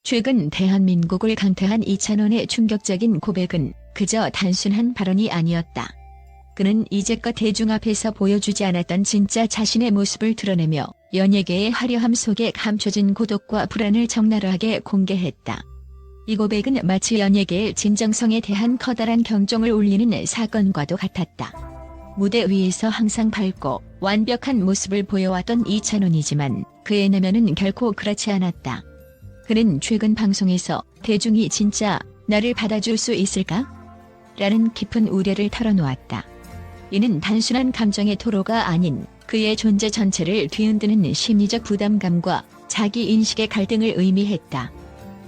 최근 대한민국을 강타한 이찬원의 충격적인 고백은 그저 단순한 발언이 아니었다. 그는 이제껏 대중 앞에서 보여주지 않았던 진짜 자신의 모습을 드러내며 연예계의 화려함 속에 감춰진 고독과 불안을 적나라하게 공개했다. 이 고백은 마치 연예계의 진정성에 대한 커다란 경종을 울리는 사건과도 같았다. 무대 위에서 항상 밝고 완벽한 모습을 보여왔던 이찬원이지만 그의 내면은 결코 그렇지 않았다. 그는 최근 방송에서 대중이 진짜 나를 받아줄 수 있을까? 라는 깊은 우려를 털어놓았다. 이는 단순한 감정의 토로가 아닌 그의 존재 전체를 뒤흔드는 심리적 부담감과 자기인식의 갈등을 의미했다.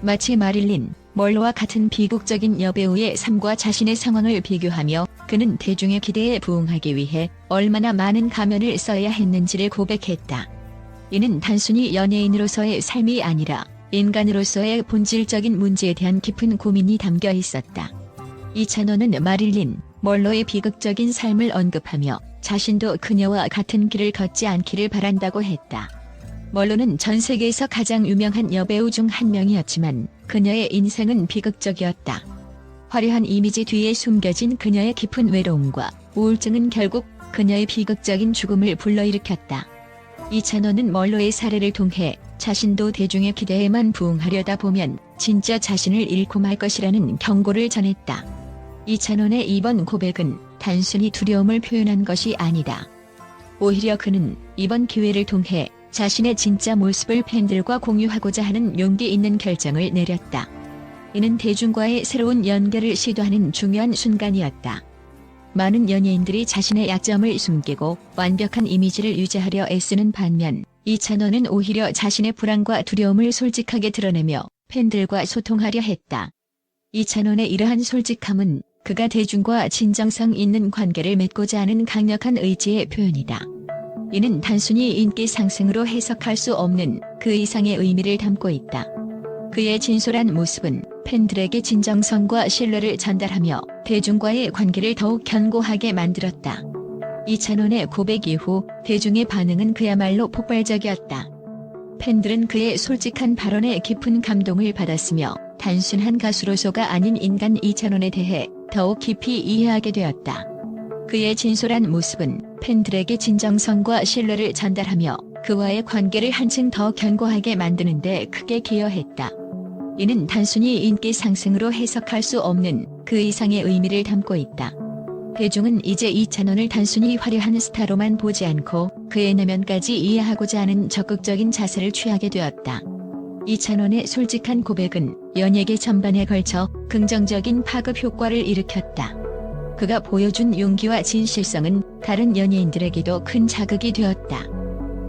마치 마릴린 먼로와 같은 비극적인 여배우의 삶과 자신의 상황을 비교하며 그는 대중의 기대에 부응하기 위해 얼마나 많은 가면을 써야 했는지를 고백했다. 이는 단순히 연예인으로서의 삶이 아니라 인간으로서의 본질적인 문제에 대한 깊은 고민이 담겨 있었다. 이찬원은 마릴린 먼로의 비극적인 삶을 언급하며 자신도 그녀와 같은 길을 걷지 않기를 바란다고 했다. 먼로는 전 세계에서 가장 유명한 여배우 중 한 명이었지만 그녀의 인생은 비극적이었다. 화려한 이미지 뒤에 숨겨진 그녀의 깊은 외로움과 우울증은 결국 그녀의 비극적인 죽음을 불러일으켰다. 이찬원은 먼로의 사례를 통해 자신도 대중의 기대에만 부응하려다 보면 진짜 자신을 잃고 말 것이라는 경고를 전했다. 이찬원의 이번 고백은 단순히 두려움을 표현한 것이 아니다. 오히려 그는 이번 기회를 통해 자신의 진짜 모습을 팬들과 공유하고자 하는 용기 있는 결정을 내렸다. 이는 대중과의 새로운 연결을 시도하는 중요한 순간이었다. 많은 연예인들이 자신의 약점을 숨기고 완벽한 이미지를 유지하려 애쓰는 반면 이찬원은 오히려 자신의 불안과 두려움을 솔직하게 드러내며 팬들과 소통하려 했다. 이찬원의 이러한 솔직함은 그가 대중과 진정성 있는 관계를 맺고자 하는 강력한 의지의 표현이다. 이는 단순히 인기 상승으로 해석할 수 없는 그 이상의 의미를 담고 있다. 그의 진솔한 모습은 팬들에게 진정성과 신뢰를 전달하며 대중과의 관계를 더욱 견고하게 만들었다. 이찬원의 고백 이후 대중의 반응은 그야말로 폭발적이었다. 팬들은 그의 솔직한 발언에 깊은 감동을 받았으며 단순한 가수로서가 아닌 인간 이찬원에 대해 더욱 깊이 이해하게 되었다. 그의 진솔한 모습은 팬들에게 진정성과 신뢰를 전달하며 그와의 관계를 한층 더 견고하게 만드는 데 크게 기여했다. 이는 단순히 인기 상승으로 해석할 수 없는 그 이상의 의미를 담고 있다. 대중은 이제 이찬원을 단순히 화려한 스타로만 보지 않고 그의 내면까지 이해하고자 하는 적극적인 자세를 취하게 되었다. 이찬원의 솔직한 고백은 연예계 전반에 걸쳐 긍정적인 파급 효과를 일으켰다. 그가 보여준 용기와 진실성은 다른 연예인들에게도 큰 자극이 되었다.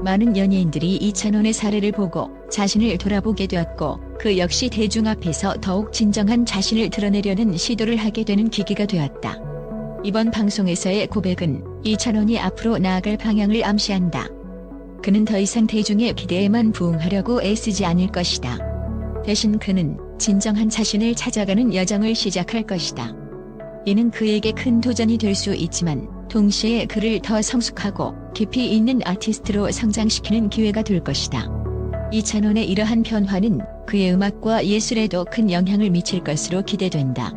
많은 연예인들이 이찬원의 사례를 보고 자신을 돌아보게 되었고 그 역시 대중 앞에서 더욱 진정한 자신을 드러내려는 시도를 하게 되는 계기가 되었다. 이번 방송에서의 고백은 이찬원이 앞으로 나아갈 방향을 암시한다. 그는 더 이상 대중의 기대에만 부응하려고 애쓰지 않을 것이다. 대신 그는 진정한 자신을 찾아가는 여정을 시작할 것이다. 이는 그에게 큰 도전이 될 수 있지만 동시에 그를 더 성숙하고 깊이 있는 아티스트로 성장시키는 기회가 될 것이다. 이찬원의 이러한 변화는 그의 음악과 예술에도 큰 영향을 미칠 것으로 기대된다.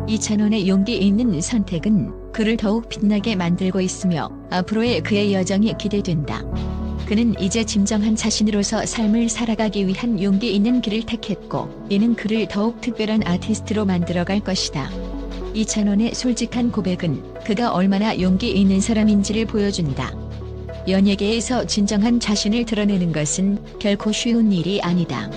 이찬원의 용기 있는 선택은 그를 더욱 빛나게 만들고 있으며 앞으로의 그의 여정이 기대된다. 그는 이제 진정한 자신으로서 삶을 살아가기 위한 용기 있는 길을 택했고 이는 그를 더욱 특별한 아티스트로 만들어갈 것이다. 이찬원의 솔직한 고백은 그가 얼마나 용기 있는 사람인지를 보여준다. 연예계에서 진정한 자신을 드러내는 것은 결코 쉬운 일이 아니다.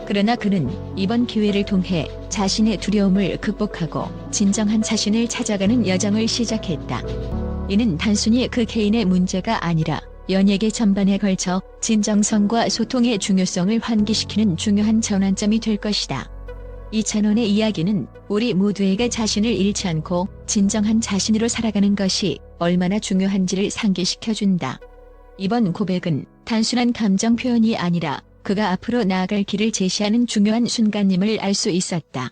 그러나 그는 이번 기회를 통해 자신의 두려움을 극복하고 진정한 자신을 찾아가는 여정을 시작했다. 이는 단순히 그 개인의 문제가 아니라 연예계 전반에 걸쳐 진정성과 소통의 중요성을 환기시키는 중요한 전환점이 될 것이다. 이찬원의 이야기는 우리 모두에게 자신을 잃지 않고 진정한 자신으로 살아가는 것이 얼마나 중요한지를 상기시켜준다. 이번 고백은 단순한 감정 표현이 아니라 그가 앞으로 나아갈 길을 제시하는 중요한 순간임을 알 수 있었다.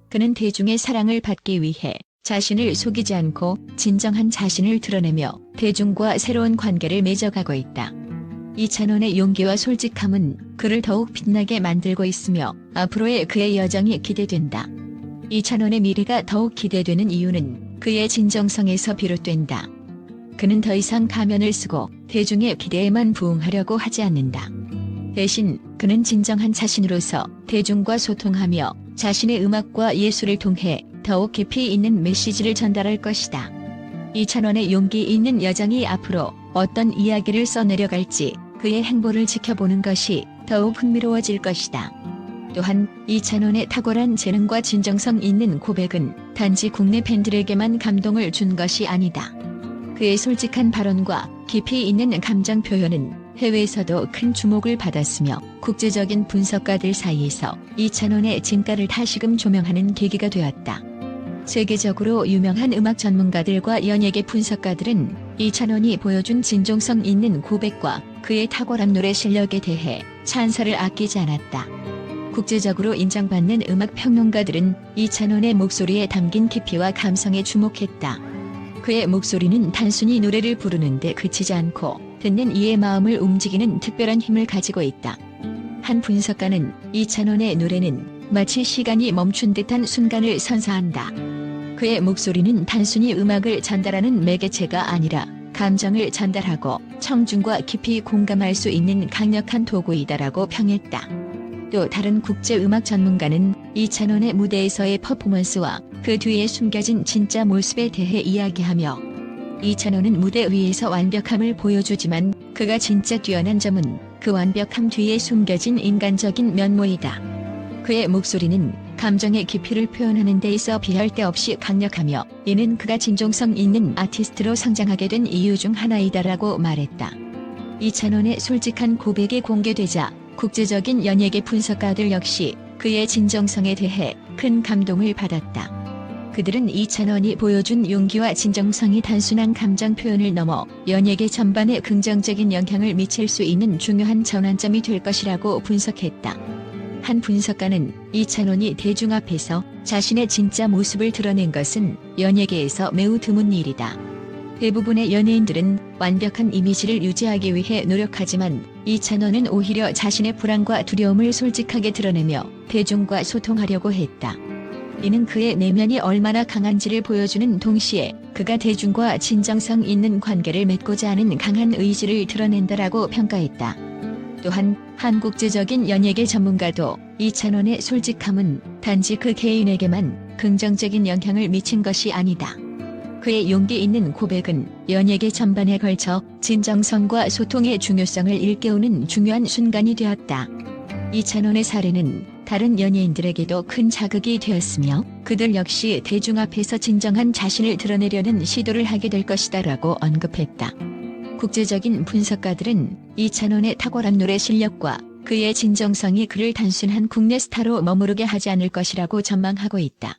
그는 대중의 사랑을 받기 위해 자신을 속이지 않고 진정한 자신을 드러내며 대중과 새로운 관계를 맺어가고 있다. 이찬원의 용기와 솔직함은 그를 더욱 빛나게 만들고 있으며 앞으로의 그의 여정이 기대된다. 이찬원의 미래가 더욱 기대되는 이유는 그의 진정성에서 비롯된다. 그는 더 이상 가면을 쓰고 대중의 기대에만 부응하려고 하지 않는다. 대신 그는 진정한 자신으로서 대중과 소통하며 자신의 음악과 예술을 통해 더욱 깊이 있는 메시지를 전달할 것이다. 이찬원의 용기 있는 여정이 앞으로 어떤 이야기를 써내려갈지 그의 행보를 지켜보는 것이 더욱 흥미로워질 것이다. 또한 이찬원의 탁월한 재능과 진정성 있는 고백은 단지 국내 팬들에게만 감동을 준 것이 아니다. 그의 솔직한 발언과 깊이 있는 감정 표현은 해외에서도 큰 주목을 받았으며 국제적인 분석가들 사이에서 이찬원의 진가를 다시금 조명하는 계기가 되었다. 세계적으로 유명한 음악 전문가들과 연예계 분석가들은 이찬원이 보여준 진정성 있는 고백과 그의 탁월한 노래 실력에 대해 찬사를 아끼지 않았다. 국제적으로 인정받는 음악 평론가들은 이찬원의 목소리에 담긴 깊이와 감성에 주목했다. 그의 목소리는 단순히 노래를 부르는데 그치지 않고 듣는 이의 마음을 움직이는 특별한 힘을 가지고 있다. 한 분석가는 이찬원의 노래는 마치 시간이 멈춘 듯한 순간을 선사한다. 그의 목소리는 단순히 음악을 전달하는 매개체가 아니라 감정을 전달하고 청중과 깊이 공감할 수 있는 강력한 도구이다라고 평했다. 또 다른 국제 음악 전문가는 이찬원의 무대에서의 퍼포먼스와 그 뒤에 숨겨진 진짜 모습에 대해 이야기하며 이찬원은 무대 위에서 완벽함을 보여주지만 그가 진짜 뛰어난 점은 그 완벽함 뒤에 숨겨진 인간적인 면모이다. 그의 목소리는 감정의 깊이를 표현하는 데 있어 비할 데 없이 강력하며 이는 그가 진정성 있는 아티스트로 성장하게 된 이유 중 하나이다라고 말했다. 이찬원의 솔직한 고백이 공개되자 국제적인 연예계 분석가들 역시 그의 진정성에 대해 큰 감동을 받았다. 그들은 이찬원이 보여준 용기와 진정성이 단순한 감정 표현을 넘어 연예계 전반에 긍정적인 영향을 미칠 수 있는 중요한 전환점이 될 것이라고 분석했다. 한 분석가는 이찬원이 대중 앞에서 자신의 진짜 모습을 드러낸 것은 연예계에서 매우 드문 일이다. 대부분의 연예인들은 완벽한 이미지를 유지하기 위해 노력하지만 이찬원은 오히려 자신의 불안과 두려움을 솔직하게 드러내며 대중과 소통하려고 했다. 이는 그의 내면이 얼마나 강한지를 보여주는 동시에 그가 대중과 진정성 있는 관계를 맺고자 하는 강한 의지를 드러낸다라고 평가했다. 또한 한 국제적인 연예계 전문가도 이찬원의 솔직함은 단지 그 개인에게만 긍정적인 영향을 미친 것이 아니다. 그의 용기 있는 고백은 연예계 전반에 걸쳐 진정성과 소통의 중요성을 일깨우는 중요한 순간이 되었다. 이찬원의 사례는 다른 연예인들에게도 큰 자극이 되었으며 그들 역시 대중 앞에서 진정한 자신을 드러내려는 시도를 하게 될 것이다라고 언급했다. 국제적인 분석가들은 이찬원의 탁월한 노래 실력과 그의 진정성이 그를 단순한 국내 스타로 머무르게 하지 않을 것이라고 전망하고 있다.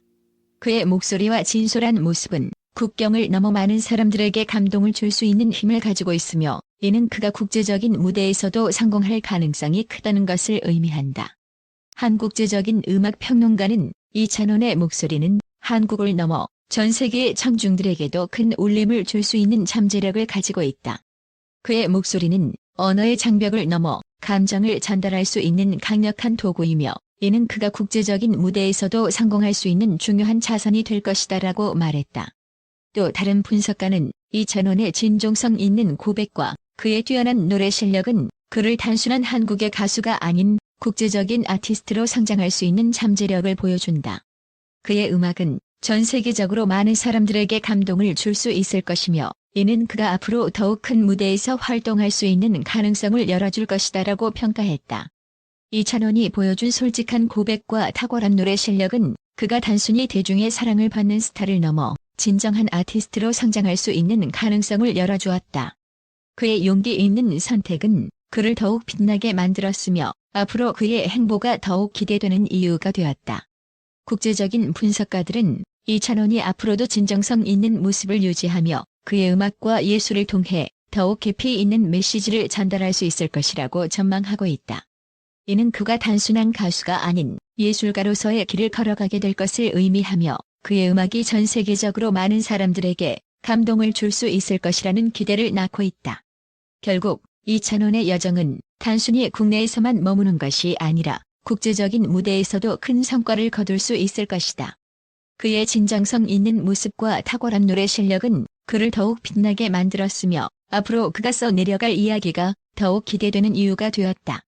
그의 목소리와 진솔한 모습은 국경을 넘어 많은 사람들에게 감동을 줄 수 있는 힘을 가지고 있으며 이는 그가 국제적인 무대에서도 성공할 가능성이 크다는 것을 의미한다. 한 국제적인 음악 평론가는 이찬원의 목소리는 한국을 넘어 전 세계의 청중들에게도 큰 울림을 줄 수 있는 잠재력을 가지고 있다. 그의 목소리는 언어의 장벽을 넘어 감정을 전달할 수 있는 강력한 도구이며 이는 그가 국제적인 무대에서도 성공할 수 있는 중요한 자산이 될 것이다라고 말했다. 또 다른 분석가는 이찬원의 진정성 있는 고백과 그의 뛰어난 노래 실력은 그를 단순한 한국의 가수가 아닌 국제적인 아티스트로 성장할 수 있는 잠재력을 보여준다. 그의 음악은 전 세계적으로 많은 사람들에게 감동을 줄 수 있을 것이며 이는 그가 앞으로 더욱 큰 무대에서 활동할 수 있는 가능성을 열어줄 것이다라고 평가했다. 이찬원이 보여준 솔직한 고백과 탁월한 노래 실력은 그가 단순히 대중의 사랑을 받는 스타를 넘어 진정한 아티스트로 성장할 수 있는 가능성을 열어주었다. 그의 용기 있는 선택은 그를 더욱 빛나게 만들었으며 앞으로 그의 행보가 더욱 기대되는 이유가 되었다. 국제적인 분석가들은 이찬원이 앞으로도 진정성 있는 모습을 유지하며 그의 음악과 예술을 통해 더욱 깊이 있는 메시지를 전달할 수 있을 것이라고 전망하고 있다. 이는 그가 단순한 가수가 아닌 예술가로서의 길을 걸어가게 될 것을 의미하며 그의 음악이 전 세계적으로 많은 사람들에게 감동을 줄 수 있을 것이라는 기대를 낳고 있다. 결국 이찬원의 여정은 단순히 국내에서만 머무는 것이 아니라 국제적인 무대에서도 큰 성과를 거둘 수 있을 것이다. 그의 진정성 있는 모습과 탁월한 노래 실력은 그를 더욱 빛나게 만들었으며 앞으로 그가 써내려갈 이야기가 더욱 기대되는 이유가 되었다.